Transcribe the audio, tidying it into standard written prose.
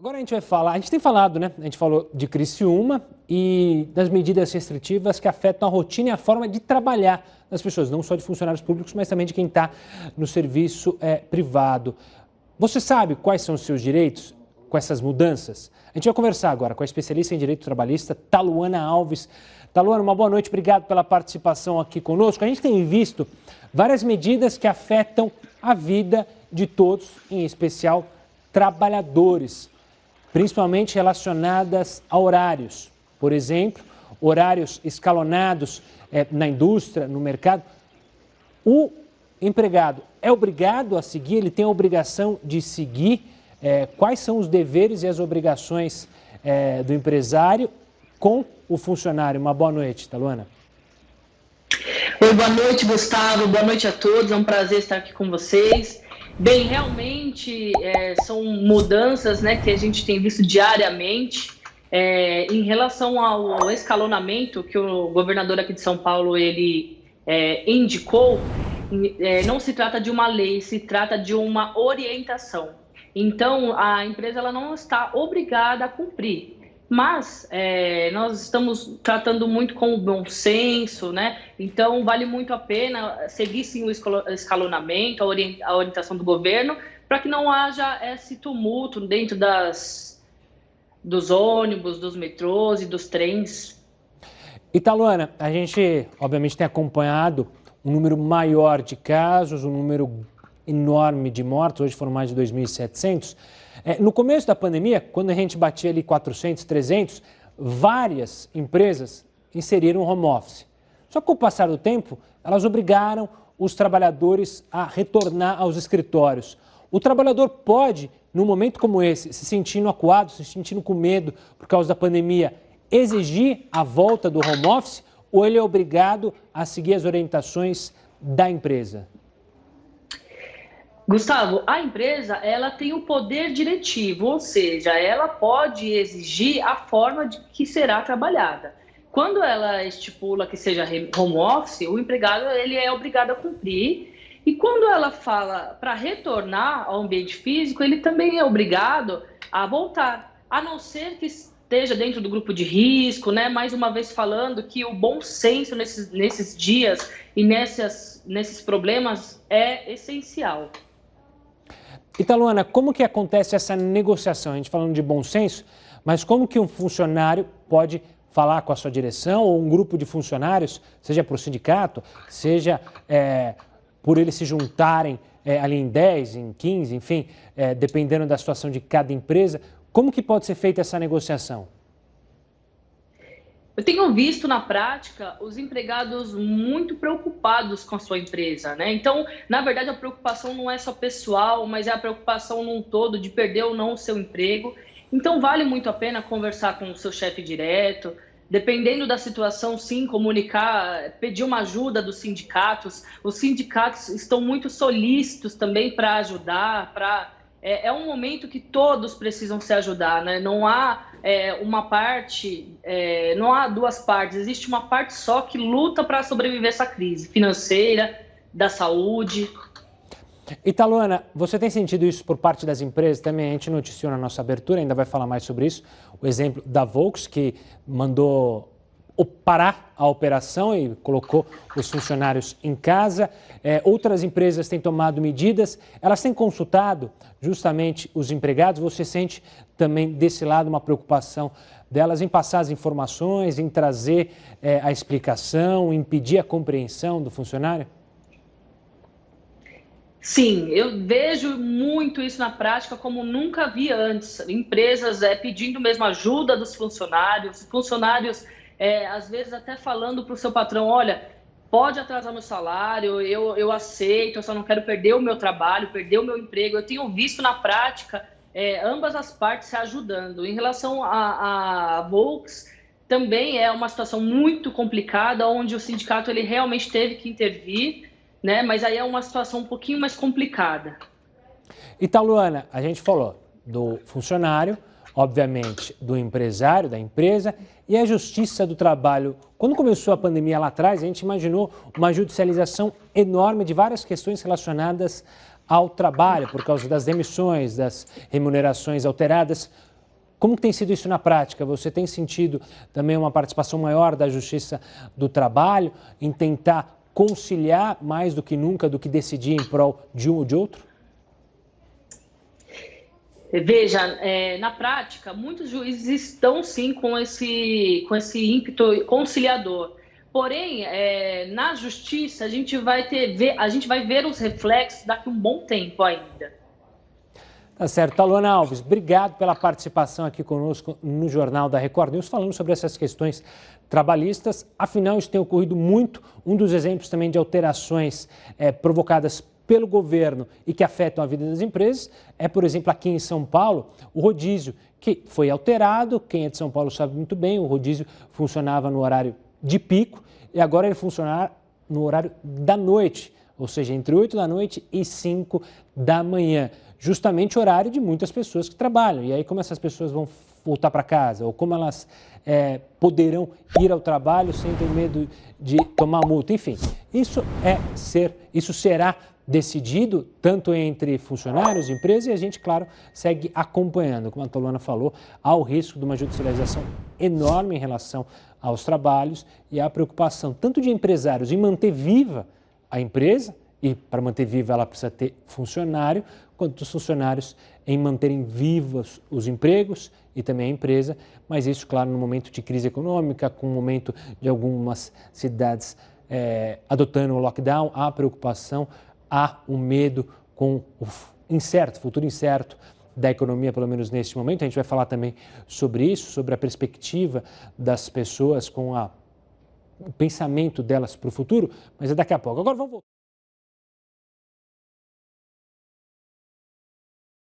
Agora a gente vai falar, a gente tem falado, né? A gente falou de Criciúma e das medidas restritivas que afetam a rotina e a forma de trabalhar das pessoas, não só de funcionários públicos, mas também de quem está no serviço privado. Você sabe quais são os seus direitos com essas mudanças? A gente vai conversar agora com a especialista em direito trabalhista, Taluana Alves. Taluana, uma boa noite, obrigado pela participação aqui conosco. A gente tem visto várias medidas que afetam a vida de todos, em especial trabalhadores, principalmente relacionadas a horários. Por exemplo, horários escalonados na indústria, no mercado. O empregado é obrigado a seguir, ele tem a obrigação de seguir. Quais são os deveres e as obrigações do empresário com o funcionário? Uma boa noite, Taluana. Oi, boa noite, Gustavo. Boa noite a todos. É um prazer estar aqui com vocês. Bem, realmente são mudanças, né, que a gente tem visto diariamente em relação ao escalonamento que o governador aqui de São Paulo ele indicou. Não se trata de uma lei, se trata de uma orientação. Então, a empresa ela não está obrigada a cumprir. Mas nós estamos tratando muito com o bom senso, né? Então, vale muito a pena seguir sim o escalonamento, a orientação do governo, para que não haja esse tumulto dentro dos ônibus, dos metrôs e dos trens. E, Taluana, a gente, obviamente, tem acompanhado um número maior de casos, um número enorme de mortos, hoje foram mais de 2.700. No começo da pandemia, quando a gente batia ali 400, 300, várias empresas inseriram home office. Só que com o passar do tempo, elas obrigaram os trabalhadores a retornar aos escritórios. O trabalhador pode, num momento como esse, se sentindo acuado, se sentindo com medo por causa da pandemia, exigir a volta do home office ou ele é obrigado a seguir as orientações da empresa? Gustavo, a empresa ela tem o poder diretivo, ou seja, ela pode exigir a forma de que será trabalhada. Quando ela estipula que seja home office, o empregado ele é obrigado a cumprir. E quando ela fala para retornar ao ambiente físico, ele também é obrigado a voltar, a não ser que esteja dentro do grupo de risco, né? Mais uma vez falando que o bom senso nesses dias e nesses problemas é essencial. E, Taluana, como que acontece essa negociação? A gente falando de bom senso, mas como que um funcionário pode falar com a sua direção ou um grupo de funcionários, seja por sindicato, seja por eles se juntarem ali em 10, em 15, enfim, dependendo da situação de cada empresa, como que pode ser feita essa negociação? Eu tenho visto na prática os empregados muito preocupados com a sua empresa, né? Então, na verdade, a preocupação não é só pessoal, mas é a preocupação num todo de perder ou não o seu emprego. Então, vale muito a pena conversar com o seu chefe direto, dependendo da situação, sim, comunicar, pedir uma ajuda dos sindicatos. Os sindicatos estão muito solícitos também para ajudar, é um momento que todos precisam se ajudar, né? Não há uma parte, não há duas partes, existe uma parte só que luta para sobreviver a essa crise financeira, da saúde. E, Taluana, você tem sentido isso por parte das empresas também? A gente noticiou na nossa abertura, ainda vai falar mais sobre isso, o exemplo da Volks, que mandou parar a operação e colocou os funcionários em casa. Outras empresas têm tomado medidas, elas têm consultado justamente os empregados. Você sente também desse lado uma preocupação delas em passar as informações, em trazer a explicação, em pedir a compreensão do funcionário? Sim, eu vejo muito isso na prática como nunca vi antes. Empresas pedindo mesmo ajuda dos funcionários, às vezes até falando para o seu patrão, olha, pode atrasar meu salário, eu aceito, eu só não quero perder o meu trabalho, perder o meu emprego. Eu tenho visto na prática ambas as partes se ajudando. Em relação a Volks, também é uma situação muito complicada, onde o sindicato ele realmente teve que intervir, né? Mas aí é uma situação um pouquinho mais complicada. E, Taluana, a gente falou do funcionário, obviamente do empresário, da empresa e a Justiça do Trabalho. Quando começou a pandemia lá atrás, a gente imaginou uma judicialização enorme de várias questões relacionadas ao trabalho, por causa das demissões, das remunerações alteradas. Como tem sido isso na prática? Você tem sentido também uma participação maior da Justiça do Trabalho em tentar conciliar mais do que nunca, do que decidir em prol de um ou de outro? Veja, na prática, muitos juízes estão sim com esse ímpeto conciliador. Porém, na justiça, a gente vai ver os reflexos daqui a um bom tempo ainda. Tá certo. Alona Alves, obrigado pela participação aqui conosco no Jornal da Record News, falando sobre essas questões trabalhistas. Afinal, isso tem ocorrido muito. Um dos exemplos também de alterações provocadas pelo governo e que afetam a vida das empresas é, por exemplo, aqui em São Paulo, o rodízio, que foi alterado. Quem é de São Paulo sabe muito bem, o rodízio funcionava no horário de pico e agora ele funciona no horário da noite, ou seja, entre 8 da noite e 5 da manhã. Justamente horário de muitas pessoas que trabalham. E aí como essas pessoas vão voltar para casa ou como elas poderão ir ao trabalho sem ter medo de tomar multa. Enfim, isso será decidido tanto entre funcionários, empresas, e a gente, claro, segue acompanhando. Como a Tolona falou, há o risco de uma judicialização enorme em relação aos trabalhos e há a preocupação tanto de empresários em manter viva a empresa, e para manter viva ela precisa ter funcionário, quanto dos funcionários em manterem vivos os empregos e também a empresa, mas isso, claro, no momento de crise econômica, com o momento de algumas cidades adotando o lockdown, há preocupação, há um medo com o futuro incerto da economia, pelo menos neste momento. A gente vai falar também sobre isso, sobre a perspectiva das pessoas com o pensamento delas para o futuro, mas é daqui a pouco. Agora vamos voltar.